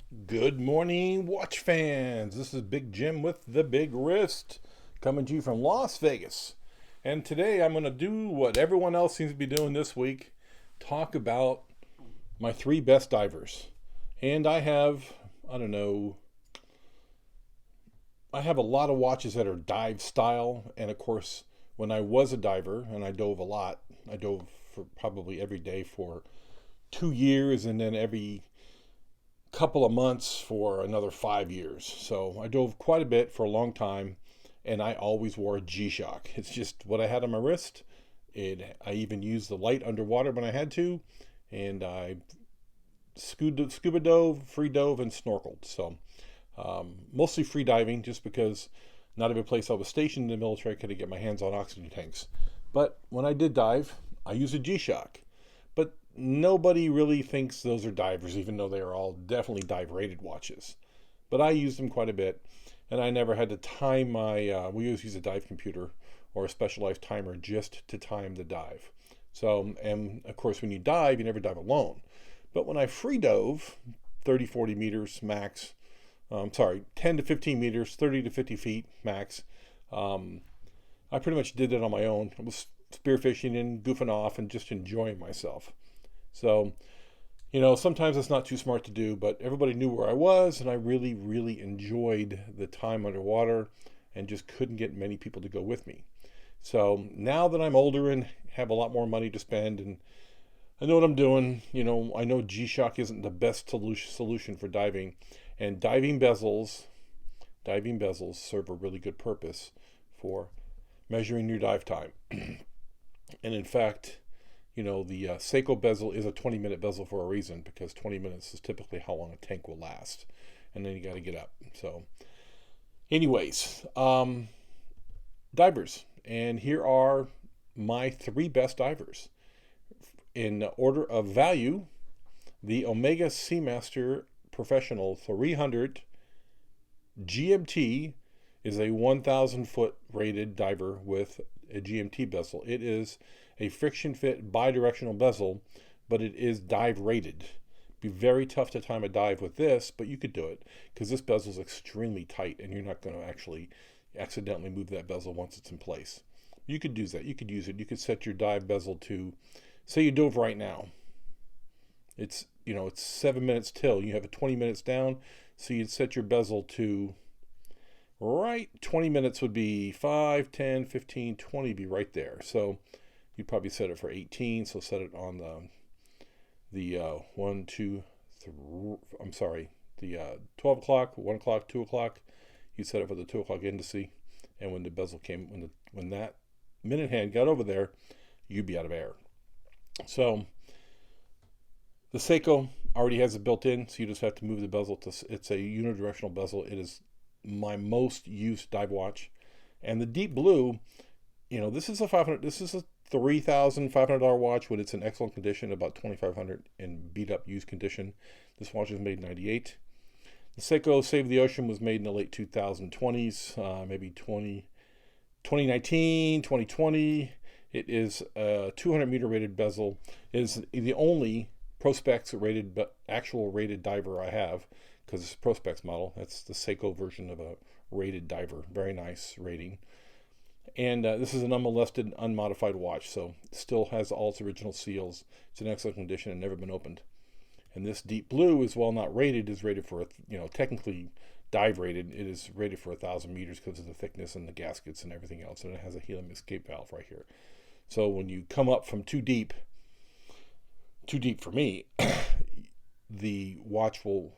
Good morning, watch fans. This is Big Jim with the Big Wrist coming to you from Las Vegas. And today I'm going to do what everyone else seems to be doing this week, talk about my three best divers. And I don't know, I have a lot of watches that are dive style. And of course, when I was a diver and I dove a lot, I dove for probably every day for 2 years and then every couple of months for another 5 years. So I dove quite a bit for a long time, and I always wore a G-Shock. It's just what I had on my wrist. I even used the light underwater when I had to, and I scuba dove, free dove, and snorkeled. So mostly free diving, just because not every place I was stationed in the military could get my hands on oxygen tanks. But when I did dive, I used a G-Shock. But nobody really thinks those are divers, even though they are all definitely dive rated watches. But I used them quite a bit, and I never had to time my. We always use a dive computer or a specialized timer just to time the dive. So, and of course, when you dive, you never dive alone. But when I free dove, 30, 40 meters max, 10 to 15 meters, 30 to 50 feet max, I pretty much did it on my own. I was spearfishing and goofing off and just enjoying myself. So, sometimes it's not too smart to do, but everybody knew where I was, and I really, really enjoyed the time underwater and just couldn't get many people to go with me. So now that I'm older and have a lot more money to spend and I know what I'm doing, I know G-Shock isn't the best solution for diving, and diving bezels serve a really good purpose for measuring your dive time. And in fact, the Seiko bezel is a 20-minute bezel for a reason, because 20 minutes is typically how long a tank will last. And then you got to get up. So, anyways, divers. And here are my three best divers. In order of value, the Omega Seamaster Professional 300 GMT is a 1,000 foot rated diver with a GMT bezel. It is a friction fit bidirectional bezel, but it is dive rated. Be very tough to time a dive with this, but you could do it because this bezel is extremely tight and you're not going to actually accidentally move that bezel once it's in place. You could do that. You could use it. You could set your dive bezel to, say you dove right now. It's 7 minutes till. You have it 20 minutes down, so you'd set your bezel to right 20 minutes would be 5, 10, 15, 20 be right there. So you'd probably set it for 18, so set it on the 1, 2, 3, I'm sorry, the 12 o'clock, 1 o'clock, 2 o'clock. You set it for the 2 o'clock indice, and when the bezel came, when that minute hand got over there, you'd be out of air. So the Seiko already has it built in, so you just have to move the bezel it's a unidirectional bezel. It is my most used dive watch. And the deep blue, this is a $3,500 watch when it's in excellent condition, about $2,500 in beat up used condition. This watch is made in 98. The Seiko Save the Ocean was made in the late 2020s, maybe 2019, 2020. It is a 200 meter rated bezel. It is the only Prospex rated, but actual rated diver I have, because it's a Prospex model. That's the Seiko version of a rated diver. Very nice rating. And this is an unmolested, unmodified watch, so it still has all its original seals. It's in excellent condition and never been opened. And this deep blue, is while not rated, is rated for, technically dive rated. It is rated for 1,000 meters because of the thickness and the gaskets and everything else. And it has a helium escape valve right here. So when you come up from too deep for me, the watch will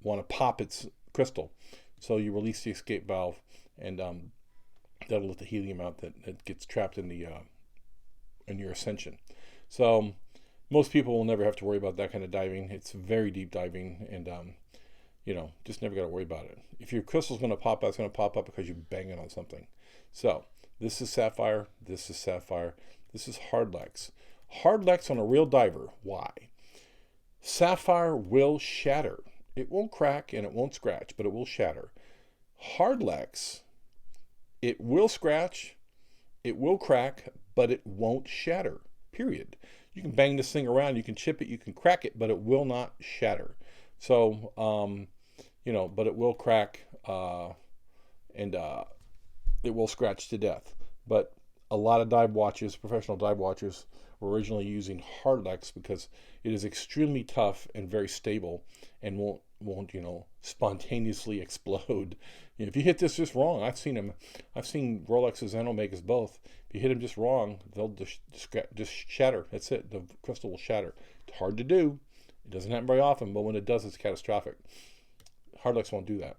want to pop its crystal. So you release the escape valve, and that'll let the helium out that gets trapped in your ascension. So most people will never have to worry about that kind of diving. It's very deep diving, and just never got to worry about it. If your crystal's going to pop out, it's going to pop up because you're banging on something. So this is sapphire. This is sapphire. This is hardlex. Hardlex on a real diver. Why? Sapphire will shatter. It won't crack and it won't scratch, but it will shatter. Hardlex, it will scratch, it will crack, but it won't shatter. Period. You can bang this thing around, you can chip it, you can crack it, but it will not shatter. So, but it will crack, and it will scratch to death. But a lot of dive watches, professional dive watches, were originally using Hardlex because it is extremely tough and very stable, and won't spontaneously explode. If you hit this just wrong, I've seen Rolexes and Omegas both. If you hit them just wrong, they'll just shatter. That's it. The crystal will shatter. It's hard to do. It doesn't happen very often, but when it does, it's catastrophic. Hardlex won't do that.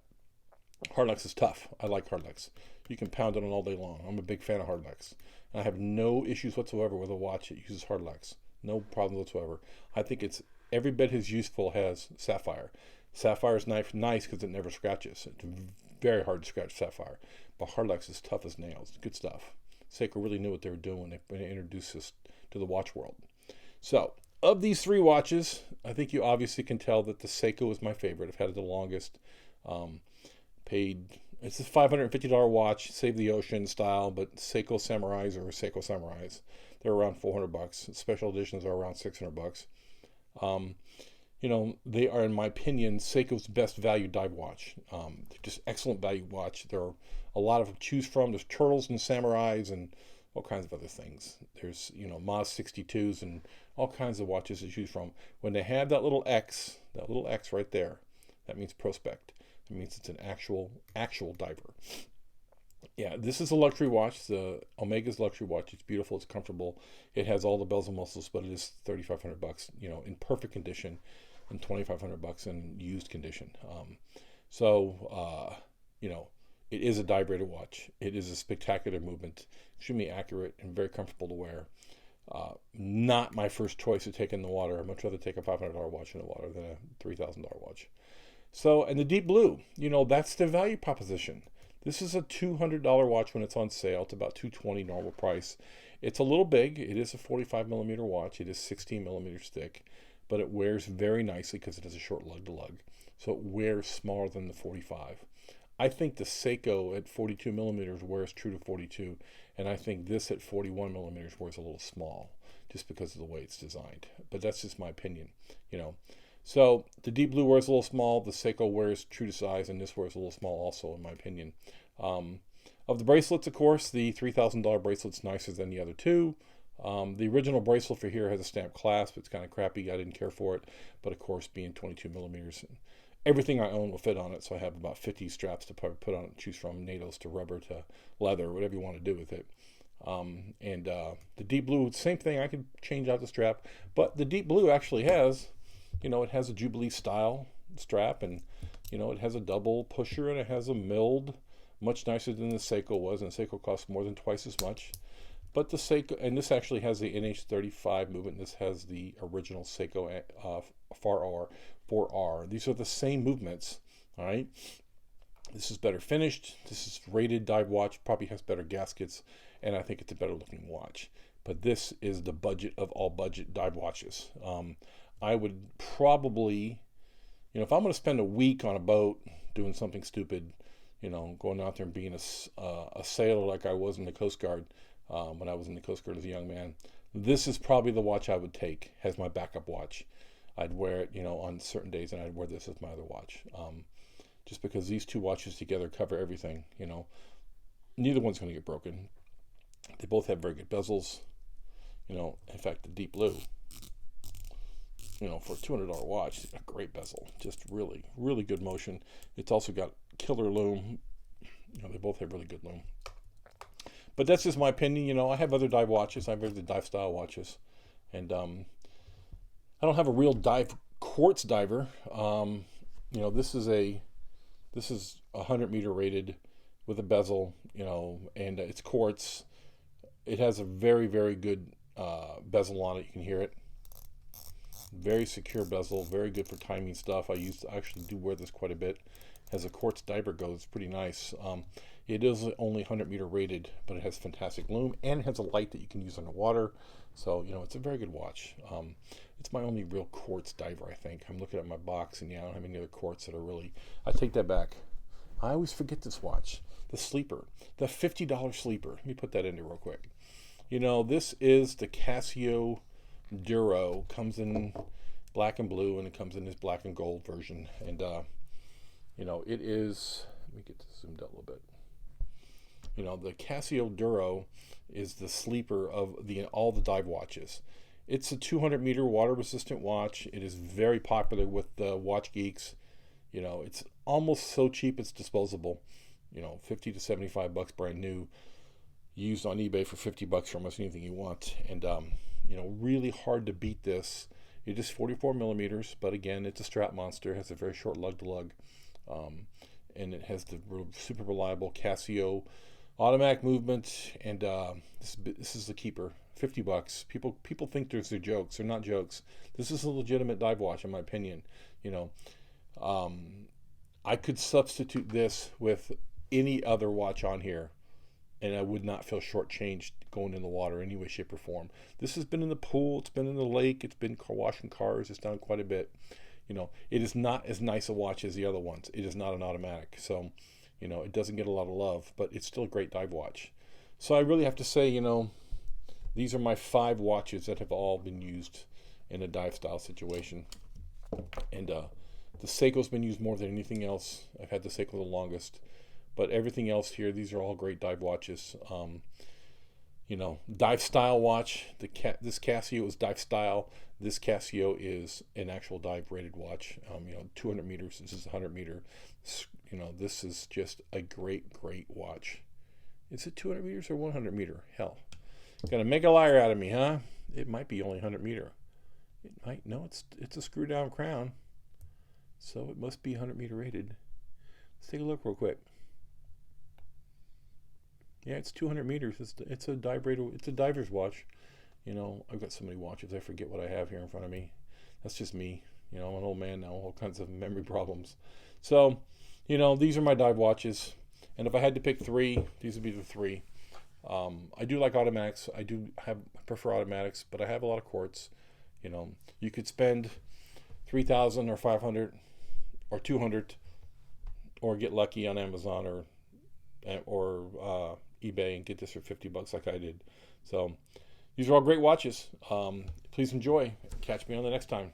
Hardlex is tough. I like Hardlex. You can pound it on all day long. I'm a big fan of Hardlex. And I have no issues whatsoever with a watch that uses Hardlex. No problem whatsoever. I think it's every bit as useful as Sapphire. Sapphire is nice because it never scratches. It's very hard to scratch Sapphire. But Hardlex is tough as nails. Good stuff. Seiko really knew what they were doing when they introduced this to the watch world. So, of these three watches, I think you obviously can tell that the Seiko is my favorite. I've had it the longest. It's a $550 watch, Save the Ocean style, but Seiko Samurais. They're around $400. Special editions are around $600. They are, in my opinion, Seiko's best value dive watch. They're just excellent value watch. There are a lot of them to choose from. There's Turtles and Samurais and all kinds of other things. There's, Maz 62s and all kinds of watches to choose from. When they have that little X right there, that means prospect. It means it's an actual diver. Yeah, this is a luxury watch. The Omega's luxury watch. It's beautiful. It's comfortable. It has all the bells and whistles, but it is $3,500. In perfect condition, and $2,500 in used condition. It is a dive rated watch. It is a spectacular movement, extremely accurate and very comfortable to wear. Not my first choice to take in the water. I'd much rather take a $500 watch in the water than a $3,000 watch. So, and the deep blue, that's the value proposition. This is a $200 watch when it's on sale. It's about $220 normal price. It's a little big. It is a 45 millimeter watch. It is 16 millimeters thick, but it wears very nicely because it has a short lug to lug. So it wears smaller than the 45. I think the Seiko at 42 millimeters wears true to 42, and I think this at 41 millimeters wears a little small, just because of the way it's designed. But that's just my opinion, So the deep blue wears a little small, the Seiko wears true to size, and this wears a little small also, in my opinion. Of the bracelets, of course, the $3,000 bracelet's nicer than the other two. The original bracelet for here has a stamped clasp. It's kind of crappy. I didn't care for it. But of course, being 22 millimeters, everything I own will fit on it. So I have about 50 straps to put on it, choose from NATOs to rubber to leather, whatever you want to do with it. The deep blue, same thing. I can change out the strap. But the deep blue actually has, it has a Jubilee style strap, and, it has a double pusher, and it has a milled, much nicer than the Seiko was. And the Seiko costs more than twice as much. But the Seiko, and this actually has the NH35 movement. This has the original Seiko 4R. These are the same movements, all right? This is better finished. This is rated dive watch, probably has better gaskets, and I think it's a better looking watch. But this is the budget of all budget dive watches. I would probably, if I'm going to spend a week on a boat doing something stupid, going out there and being a sailor like I was in the Coast Guard, when I was in the Coast Guard as a young man, this is probably the watch I would take as my backup watch. I'd wear it, on certain days, and I'd wear this as my other watch. Just because these two watches together cover everything, neither one's going to get broken. They both have very good bezels. In fact, the deep blue, for a $200 watch, it's a great bezel. Just really, really good motion. It's also got killer lume. They both have really good lume. But that's just my opinion. I have other dive watches. I have other dive style watches. And I don't have a real quartz diver. This is a 100 meter rated with a bezel, and it's quartz. It has a very, very good bezel on it. You can hear it. Very secure bezel, very good for timing stuff. I actually do wear this quite a bit. As a quartz diver goes, pretty nice. It is only 100 meter rated, but it has fantastic lume, and it has a light that you can use underwater. So, it's a very good watch. It's my only real quartz diver, I think. I'm looking at my box, and I don't have any other quartz that are really... I take that back. I always forget this watch. The sleeper. The $50 sleeper. Let me put that in there real quick. This is the Casio Duro. Comes in black and blue, and it comes in this black and gold version. And you know, it is, let me get this zoomed out a little bit. You know, the Casio Duro is the sleeper of all the dive watches. It's a 200 meter water resistant watch. It is very popular with the watch geeks. You know, it's almost so cheap it's disposable. You know, 50 to 75 bucks brand new, used on eBay for 50 bucks for almost anything you want. And you know, really hard to beat this. It is 44 millimeters, but again, it's a strap monster. It has a very short lug to lug, and it has the super reliable Casio automatic movement. And this is the keeper. 50 bucks. People think they're jokes. They're not jokes. This is a legitimate dive watch, in my opinion. You know, I could substitute this with any other watch on here, and I would not feel shortchanged going in the water in any way, shape, or form. This has been in the pool. It's been in the lake. It's been washing cars. It's done quite a bit. You know, it is not as nice a watch as the other ones. It is not an automatic, so you know, it doesn't get a lot of love, but it's still a great dive watch. So I really have to say, you know, these are my 5 watches that have all been used in a dive style situation. And the Seiko's been used more than anything else. I've had the Seiko the longest, but everything else here, these are all great dive watches. You know, dive style watch. This Casio is dive style. This Casio is an actual dive rated watch. You know, 200 meters. This is 100 meter. You know, this is just a great watch. Is it 200 meters or 100 meter? Hell, gonna make a liar out of me, huh? It might be only 100 meter. It might. No, it's a screw down crown, so it must be 100 meter rated. Let's take a look real quick. Yeah, it's 200 meters. It's a dive rated. It's a diver's watch. You know, I've got so many watches, I forget what I have here in front of me. That's just me. You know, I'm an old man now, all kinds of memory problems. So, you know, these are my dive watches. And if I had to pick 3, these would be the 3. I do like automatics. I prefer automatics, but I have a lot of quartz. You know, you could spend $3,000 or $500 or $200, or get lucky on Amazon or eBay and get this for 50 bucks like I did. So these are all great watches. Please enjoy. Catch me on the next time.